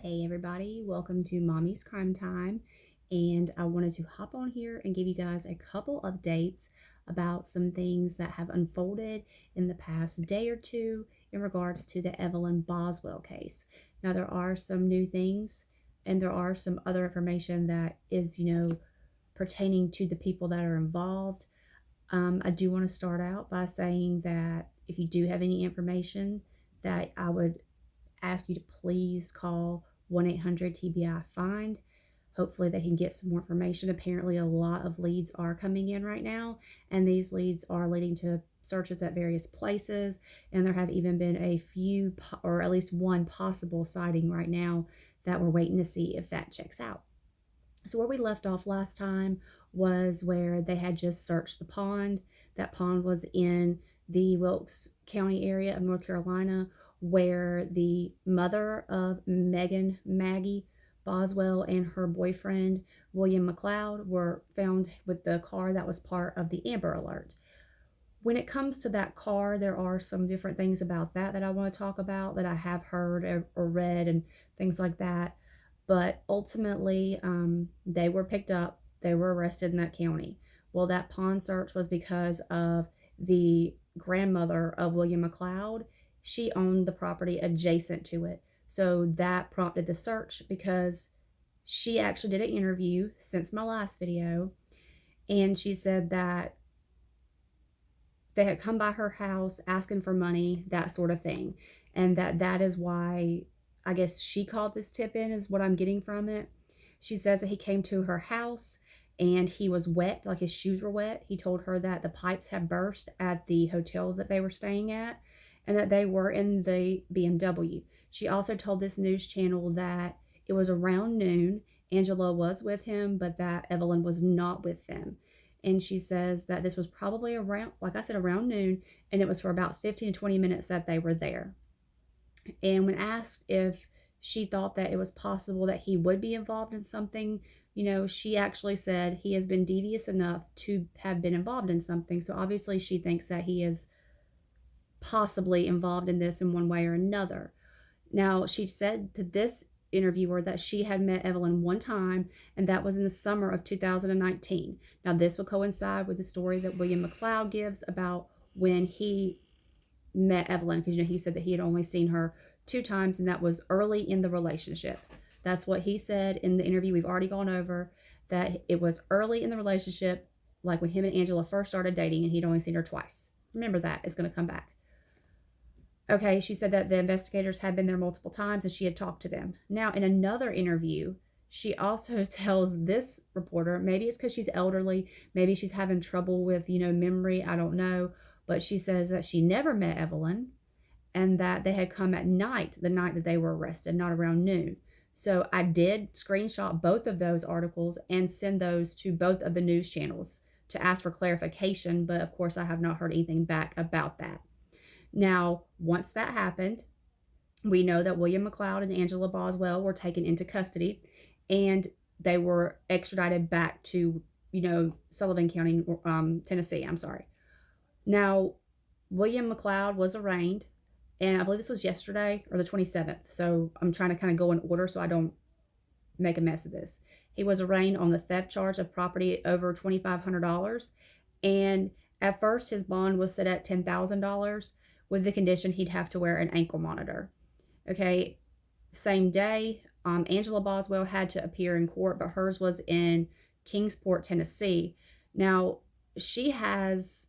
Hey everybody, welcome to Mommy's Crime Time, and I wanted to hop on here and give you guys a couple updates about some things that have unfolded in the past day or two in regards to the Evelyn Boswell case. Now there are some new things and there are some other information that is, pertaining to the people that are involved. I do want to start out by saying that if you do have any information, that I would ask you to please call 1-800-TBI-FIND. Hopefully they can get some more information. Apparently a lot of leads are coming in right now, and these leads are leading to searches at various places, and there have even been a few, or at least one possible sighting right now that we're waiting to see if that checks out. So where we left off last time was where they had just searched the pond. That pond was in the Wilkes County area of North Carolina, where the mother of Maggie Boswell and her boyfriend, William McLeod, were found with the car that was part of the Amber Alert. When it comes to that car, there are some different things about that I want to talk about that I have heard or read and things like that. But ultimately, they were picked up. They were arrested in that county. Well, that pond search was because of the grandmother of William McLeod. She owned the property adjacent to it. So that prompted the search because she actually did an interview since my last video. And she said that they had come by her house asking for money, that sort of thing. And that is why I guess she called this tip in, is what I'm getting from it. She says that he came to her house and he was wet, like his shoes were wet. He told her that the pipes had burst at the hotel that they were staying at and that they were in the BMW. She also told this news channel that it was around noon. Angela was with him, but that Evelyn was not with them. And she says that this was probably around, like I said, around noon, and it was for about 15 to 20 minutes that they were there. And when asked if she thought that it was possible that he would be involved in something, she actually said he has been devious enough to have been involved in something. So obviously she thinks that he is possibly involved in this in one way or another. Now, she said to this interviewer that she had met Evelyn one time, and that was in the summer of 2019. Now, this will coincide with the story that William McLeod gives about when he met Evelyn, because he said that he had only seen her 2 times, and that was early in the relationship. That's what he said in the interview we've already gone over, that it was early in the relationship, like when him and Angela first started dating, and he'd only seen her twice. Remember that. It's going to come back. Okay, she said that the investigators had been there multiple times and she had talked to them. Now, in another interview, she also tells this reporter, maybe it's because she's elderly, maybe she's having trouble with, memory, I don't know, but she says that she never met Evelyn and that they had come at night, the night that they were arrested, not around noon. So I did screenshot both of those articles and send those to both of the news channels to ask for clarification, but of course I have not heard anything back about that. Now, once that happened, we know that William McLeod and Angela Boswell were taken into custody and they were extradited back to, Sullivan County, Tennessee. I'm sorry. Now, William McLeod was arraigned, and I believe this was yesterday or the 27th. So I'm trying to kind of go in order so I don't make a mess of this. He was arraigned on the theft charge of property over $2,500. And at first, his bond was set at $10,000 with the condition he'd have to wear an ankle monitor. Okay, same day, Angela Boswell had to appear in court, but hers was in Kingsport, Tennessee. Now, she has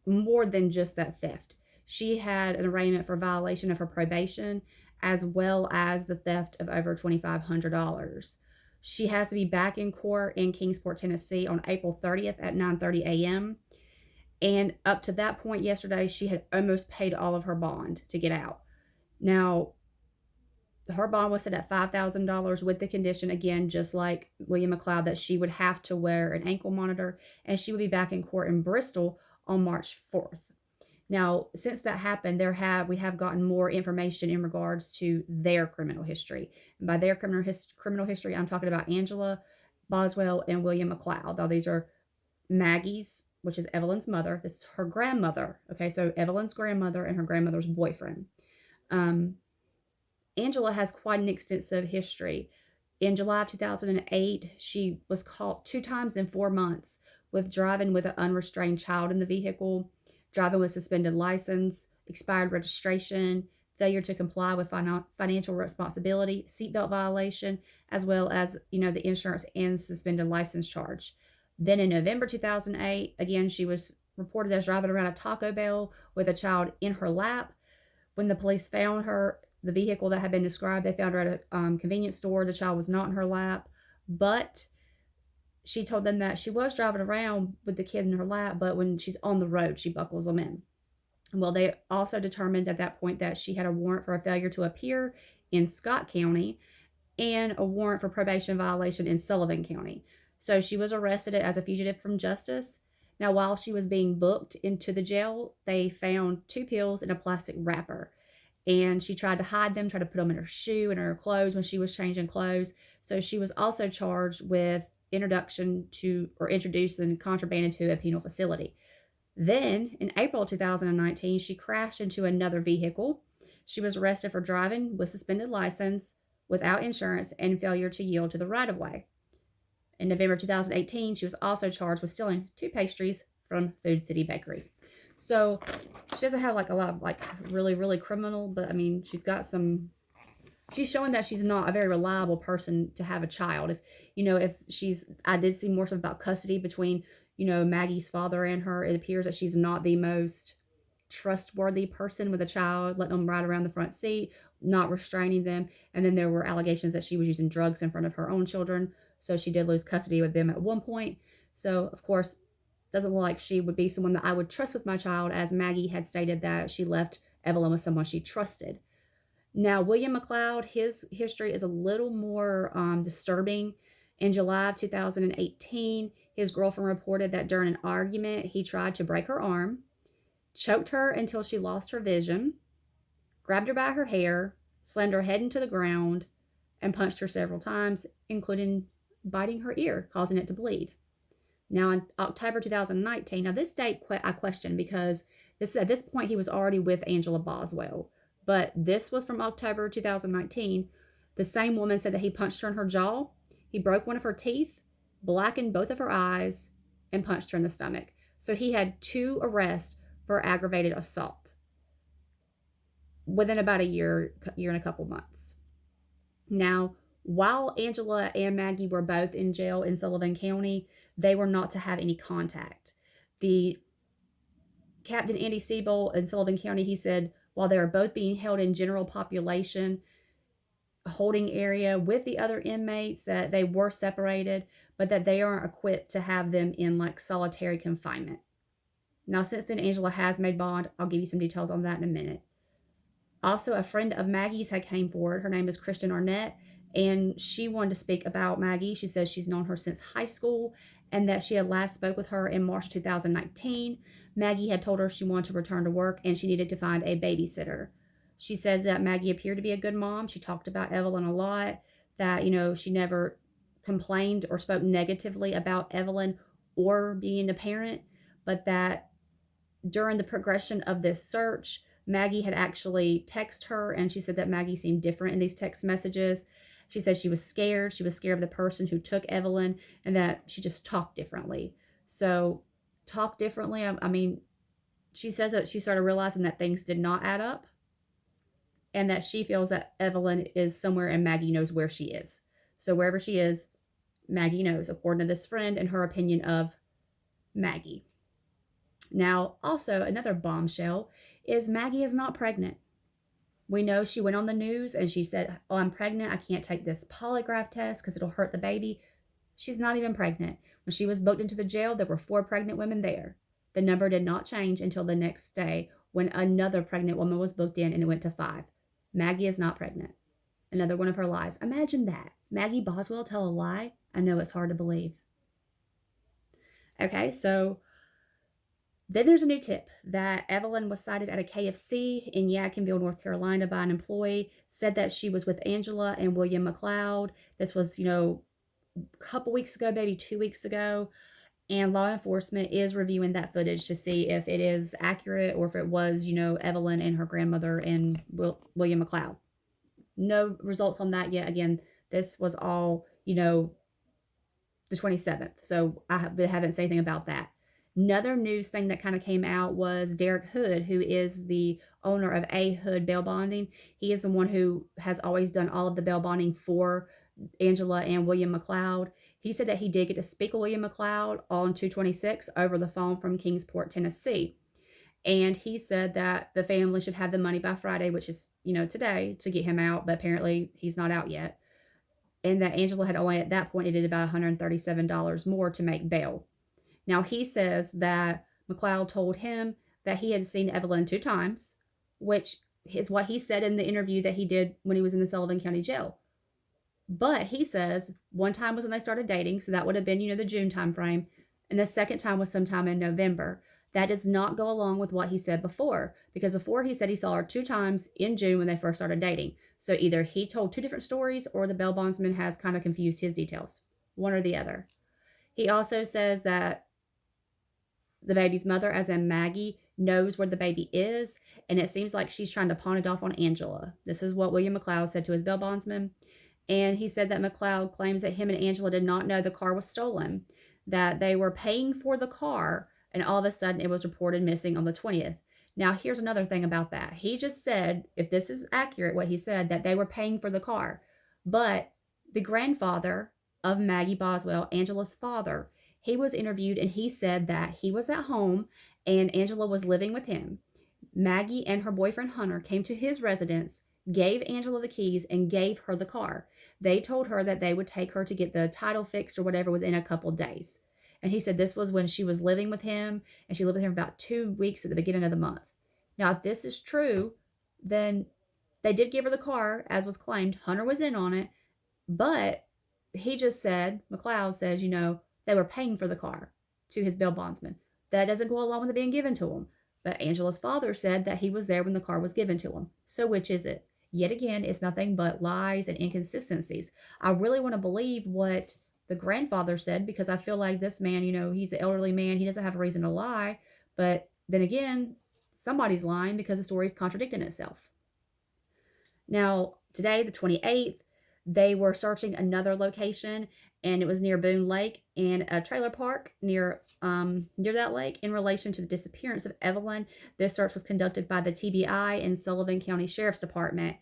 more than just that theft. She had an arraignment for violation of her probation, as well as the theft of over $2,500. She has to be back in court in Kingsport, Tennessee on April 30th at 9:30 a.m. And up to that point yesterday, she had almost paid all of her bond to get out. Now, her bond was set at $5,000 with the condition, again, just like William McLeod, that she would have to wear an ankle monitor, and she would be back in court in Bristol on March 4th. Now, since that happened, we have gotten more information in regards to their criminal history. And by their criminal history, I'm talking about Angela Boswell and William McLeod. Now, these are Maggie's, which is Evelyn's mother. This is her grandmother. Okay, so Evelyn's grandmother and her grandmother's boyfriend. Angela has quite an extensive history. In July of 2008, she was caught 2 times in 4 months with driving with an unrestrained child in the vehicle, driving with suspended license, expired registration, failure to comply with financial responsibility, seatbelt violation, as well as, the insurance and suspended license charge. Then in November 2008, again, she was reported as driving around a Taco Bell with a child in her lap. When the police found her, the vehicle that had been described, they found her at a convenience store. The child was not in her lap, but she told them that she was driving around with the kid in her lap, but when she's on the road, she buckles them in. Well, they also determined at that point that she had a warrant for a failure to appear in Scott County and a warrant for probation violation in Sullivan County. So she was arrested as a fugitive from justice. Now, while she was being booked into the jail, they found 2 pills in a plastic wrapper. And she tried to hide them, tried to put them in her shoe and her clothes when she was changing clothes. So she was also charged with introduction to or introducing contraband into a penal facility. Then, in April 2019, she crashed into another vehicle. She was arrested for driving with suspended license, without insurance, and failure to yield to the right-of-way. In November 2018, she was also charged with stealing 2 pastries from Food City Bakery. So she doesn't have a lot of really, really criminal, but I mean, she's showing that she's not a very reliable person to have a child. I did see more stuff about custody between, Maggie's father and her. It appears that she's not the most trustworthy person with a child, letting them ride around the front seat, not restraining them. And then there were allegations that she was using drugs in front of her own children. So she did lose custody of them at one point. So, of course, doesn't look like she would be someone that I would trust with my child, as Maggie had stated that she left Evelyn with someone she trusted. Now, William McLeod, his history is a little more disturbing. In July of 2018, his girlfriend reported that during an argument, he tried to break her arm, choked her until she lost her vision, grabbed her by her hair, slammed her head into the ground, and punched her several times, including biting her ear, causing it to bleed. Now, in October 2019, now this date I question because at this point he was already with Angela Boswell, but this was from October 2019. The same woman said that he punched her in her jaw, he broke one of her teeth, blackened both of her eyes, and punched her in the stomach. So he had 2 arrests for aggravated assault within about a year and a couple months. Now, while Angela and Maggie were both in jail in Sullivan County, they were not to have any contact. The Captain Andy Siebel in Sullivan County, he said, while they are both being held in general population holding area with the other inmates, that they were separated, but that they aren't equipped to have them in solitary confinement. Now, since then, Angela has made bond. I'll give you some details on that in a minute. Also, a friend of Maggie's had came forward. Her name is Kristen Arnett, and she wanted to speak about Maggie. She says she's known her since high school and that she had last spoke with her in March 2019. Maggie had told her she wanted to return to work and she needed to find a babysitter. She says that Maggie appeared to be a good mom. She talked about Evelyn a lot, that, she never complained or spoke negatively about Evelyn or being a parent, but that during the progression of this search, Maggie had actually texted her, and she said that Maggie seemed different in these text messages. She said she was scared. She was scared of the person who took Evelyn, and that she just talked differently. So, talk differently, I mean, she says that she started realizing that things did not add up, and that she feels that Evelyn is somewhere and Maggie knows where she is. So, wherever she is, Maggie knows, according to this friend and her opinion of Maggie. Now, also, another bombshell is Maggie is not pregnant. We know she went on the news and she said, "Oh, I'm pregnant. I can't take this polygraph test because it'll hurt the baby." She's not even pregnant. When she was booked into the jail, there were 4 pregnant women there. The number did not change until the next day when another pregnant woman was booked in and it went to 5. Maggie is not pregnant. Another one of her lies. Imagine that. Maggie Boswell tell a lie? I know it's hard to believe. Okay, so then there's a new tip that Evelyn was sighted at a KFC in Yadkinville, North Carolina by an employee, said that she was with Angela and William McLeod. This was, a couple weeks ago, maybe 2 weeks ago, and law enforcement is reviewing that footage to see if it is accurate or if it was, Evelyn and her grandmother and William McLeod. No results on that yet. Again, this was all, the 27th. So I haven't said anything about that. Another news thing that kind of came out was Derek Hood, who is the owner of A. Hood Bail Bonding. He is the one who has always done all of the bail bonding for Angela and William McLeod. He said that he did get to speak with William McLeod on 226 over the phone from Kingsport, Tennessee. And he said that the family should have the money by Friday, which is, today, to get him out. But apparently he's not out yet. And that Angela had only at that point needed about $137 more to make bail. Now, he says that McLeod told him that he had seen Evelyn 2 times, which is what he said in the interview that he did when he was in the Sullivan County Jail. But he says one time was when they started dating, so that would have been, the June time frame, and the second time was sometime in November. That does not go along with what he said before, because before he said he saw her 2 times in June when they first started dating. So either he told 2 different stories or the bail bondsman has kind of confused his details, one or the other. He also says that the baby's mother, as in Maggie, knows where the baby is, and it seems like she's trying to pawn it off on Angela. This is what William McLeod said to his bail bondsman. And he said that McLeod claims that him and Angela did not know the car was stolen, that they were paying for the car, and all of a sudden it was reported missing on the 20th. Now, here's another thing about that. He just said, if this is accurate, what he said, that they were paying for the car. But the grandfather of Maggie Boswell, Angela's father, he was interviewed and he said that he was at home and Angela was living with him. Maggie and her boyfriend Hunter came to his residence, gave Angela the keys, and gave her the car. They told her that they would take her to get the title fixed or whatever within a couple days. And he said this was when she was living with him, and she lived with him for about 2 weeks at the beginning of the month. Now, if this is true, then they did give her the car, as was claimed. Hunter was in on it, but he just said, McLeod says, they were paying for the car to his bail bondsman. That doesn't go along with it being given to him. But Angela's father said that he was there when the car was given to him. So which is it? Yet again, it's nothing but lies and inconsistencies. I really want to believe what the grandfather said, because I feel like this man, he's an elderly man. He doesn't have a reason to lie. But then again, somebody's lying because the story's contradicting itself. Now, today, the 28th, they were searching another location, and it was near Boone Lake and a trailer park near that lake in relation to the disappearance of Evelyn. This search was conducted by the TBI and Sullivan County Sheriff's Department.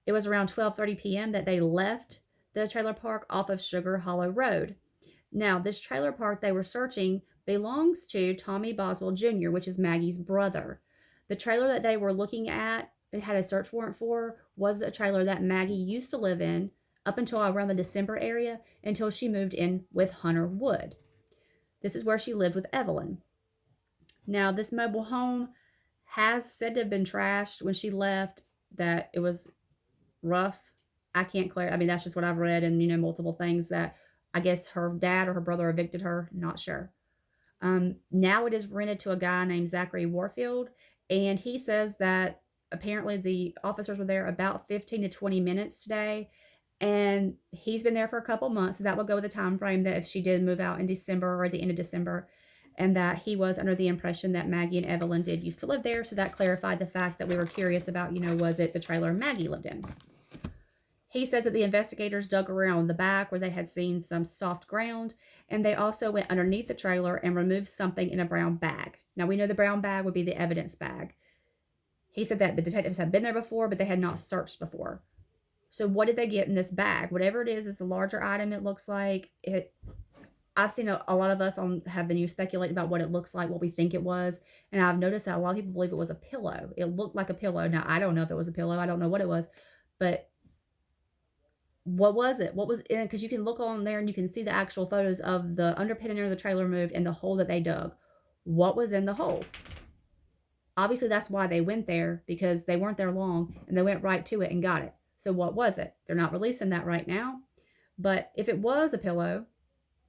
It was around 12:30 p.m. that they left the trailer park off of Sugar Hollow Road. Now, this trailer park they were searching belongs to Tommy Boswell Jr., which is Maggie's brother. The trailer that they were looking at and had a search warrant for was a trailer that Maggie used to live in up until around the December area, until she moved in with Hunter Wood. This is where she lived with Evelyn. Now, this mobile home has said to have been trashed when she left, that it was rough. I can't clear. I mean, that's just what I've read, and multiple things that I guess her dad or her brother evicted her. Not sure. Now it is rented to a guy named Zachary Warfield, and he says that apparently the officers were there about 15 to 20 minutes today, and he's been there for a couple months, so that will go with the time frame that if she did move out in December or at the end of December, and that he was under the impression that Maggie and Evelyn did used to live there, so that clarified the fact that we were curious about, was it the trailer Maggie lived in? He says that the investigators dug around the back where they had seen some soft ground, and they also went underneath the trailer and removed something in a brown bag. Now, we know the brown bag would be the evidence bag. He said that the detectives had been there before, but they had not searched before. So what did they get in this bag? Whatever it is, it's a larger item, it looks like. I've seen a lot of us have been speculating about what it looks like, what we think it was, and I've noticed that a lot of people believe it was a pillow. It looked like a pillow. Now, I don't know if it was a pillow. I don't know what it was, but what was it? What was in it? Because you can look on there and you can see the actual photos of the underpinning of the trailer moved and the hole that they dug. What was in the hole? Obviously, that's why they went there, because they weren't there long and they went right to it and got it. So what was it? They're not releasing that right now. But if it was a pillow,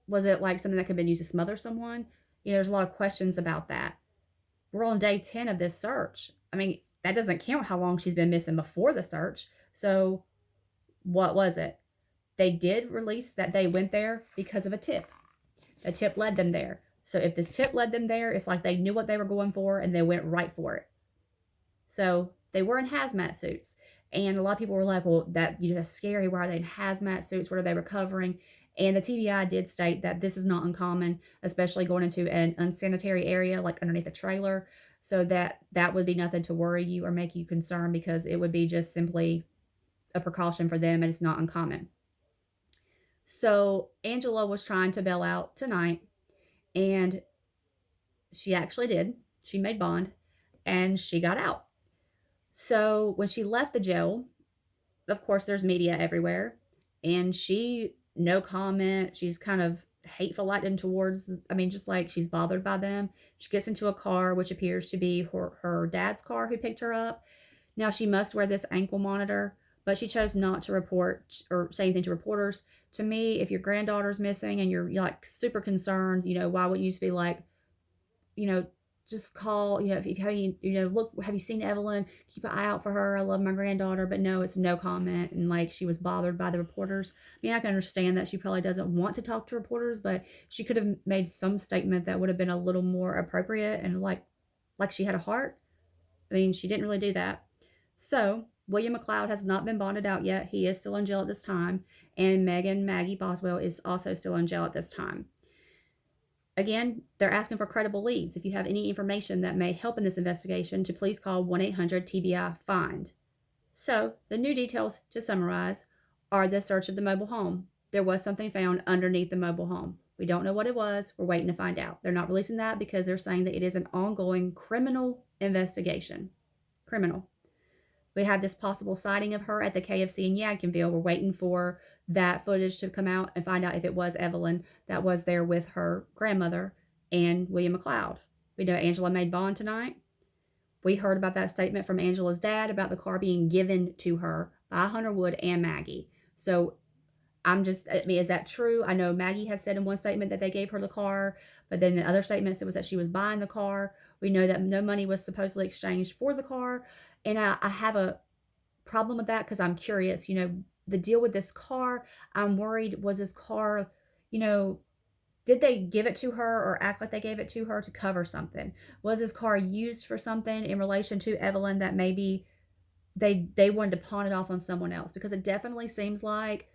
was it like something that could have been used to smother someone? There's a lot of questions about that. We're on day 10 of this search. I mean, that doesn't count how long she's been missing before the search. So what was it? They did release that they went there because of a tip. A tip led them there. So if this tip led them there, it's like they knew what they were going for and they went right for it. So they were in hazmat suits. And a lot of people were like, well, that's scary. Why are they in hazmat suits? What are they recovering? And the TBI did state that this is not uncommon, especially going into an unsanitary area like underneath a trailer. So that would be nothing to worry you or make you concerned, because it would be just simply a precaution for them, and it's not uncommon. So Angela was trying to bail out tonight, and she actually did. She made bond, and she got out. So when she left the jail, of course, there's media everywhere, and she, no comment. She's kind of hateful like them towards, just like she's bothered by them. She gets into a car, which appears to be her dad's car who picked her up. Now, she must wear this ankle monitor, but she chose not to report or say anything to reporters. To me, if your granddaughter's missing and you're like super concerned, why wouldn't you just be like, you know, just call, if have you, look, have you seen Evelyn? Keep an eye out for her. I love my granddaughter. But no, it's no comment. And like, she was bothered by the reporters. I can understand that she probably doesn't want to talk to reporters, but she could have made some statement that would have been a little more appropriate and like she had a heart. She didn't really do that. So William McLeod has not been bonded out yet. He is still in jail at this time. And Maggie Boswell is also still in jail at this time. Again, they're asking for credible leads. If you have any information that may help in this investigation, to please call 1-800-TBI-FIND. So, the new details, to summarize, are the search of the mobile home. There was something found underneath the mobile home. We don't know what it was. We're waiting to find out. They're not releasing that because they're saying that it is an ongoing criminal investigation. Criminal. We have this possible sighting of her at the KFC in Yadkinville. We're waiting for that footage to come out and find out if it was Evelyn that was there with her grandmother and William McLeod. We know Angela made bond tonight. We heard about that statement from Angela's dad about the car being given to her by Hunter Wood and Maggie. So is that true? I know Maggie has said in one statement that they gave her the car, but then in other statements it was that she was buying the car. We know that no money was supposedly exchanged for the car. And I have a problem with that because I'm curious, the deal with this car. I'm worried, was this car, did they give it to her or act like they gave it to her to cover something? Was this car used for something in relation to Evelyn that maybe they wanted to pawn it off on someone else? Because it definitely seems like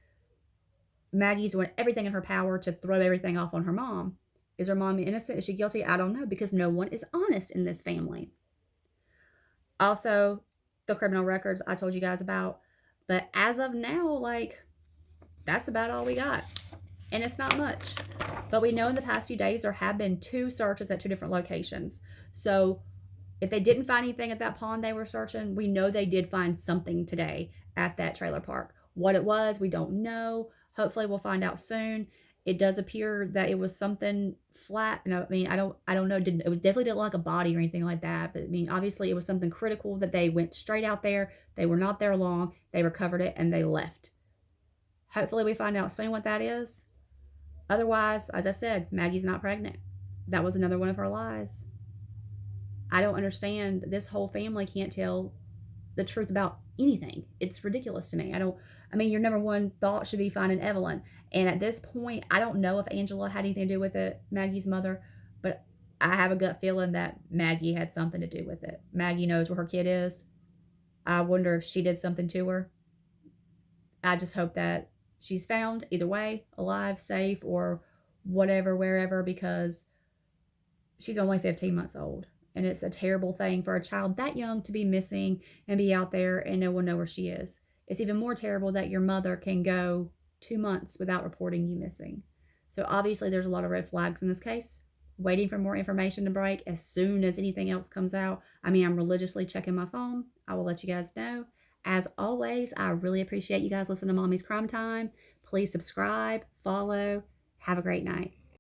Maggie's doing everything in her power to throw everything off on her mom. Is her mom innocent? Is she guilty? I don't know, because no one is honest in this family. Also, the criminal records I told you guys about. But as of now, that's about all we got. And it's not much. But we know in the past few days there have been 2 searches at 2 different locations. So if they didn't find anything at that pond they were searching, we know they did find something today at that trailer park. What it was, we don't know. Hopefully we'll find out soon. It does appear that it was something flat. And I don't know. It definitely didn't look like a body or anything like that. But obviously it was something critical that they went straight out there. They were not there long. They recovered it and they left. Hopefully we find out soon what that is. Otherwise, as I said, Maggie's not pregnant. That was another one of her lies. I don't understand. This whole family can't tell the truth about anything. It's ridiculous to me. Your number one thought should be finding Evelyn. And at this point, I don't know if Angela had anything to do with it, Maggie's mother, but I have a gut feeling that Maggie had something to do with it. Maggie knows where her kid is. I wonder if she did something to her. I just hope that she's found either way, alive, safe, or whatever, wherever, because she's only 15 months old. And it's a terrible thing for a child that young to be missing and be out there and no one know where she is. It's even more terrible that your mother can go 2 months without reporting you missing. So obviously there's a lot of red flags in this case. Waiting for more information to break as soon as anything else comes out. I'm religiously checking my phone. I will let you guys know. As always, I really appreciate you guys listening to Mommy's Crime Time. Please subscribe, follow. Have a great night.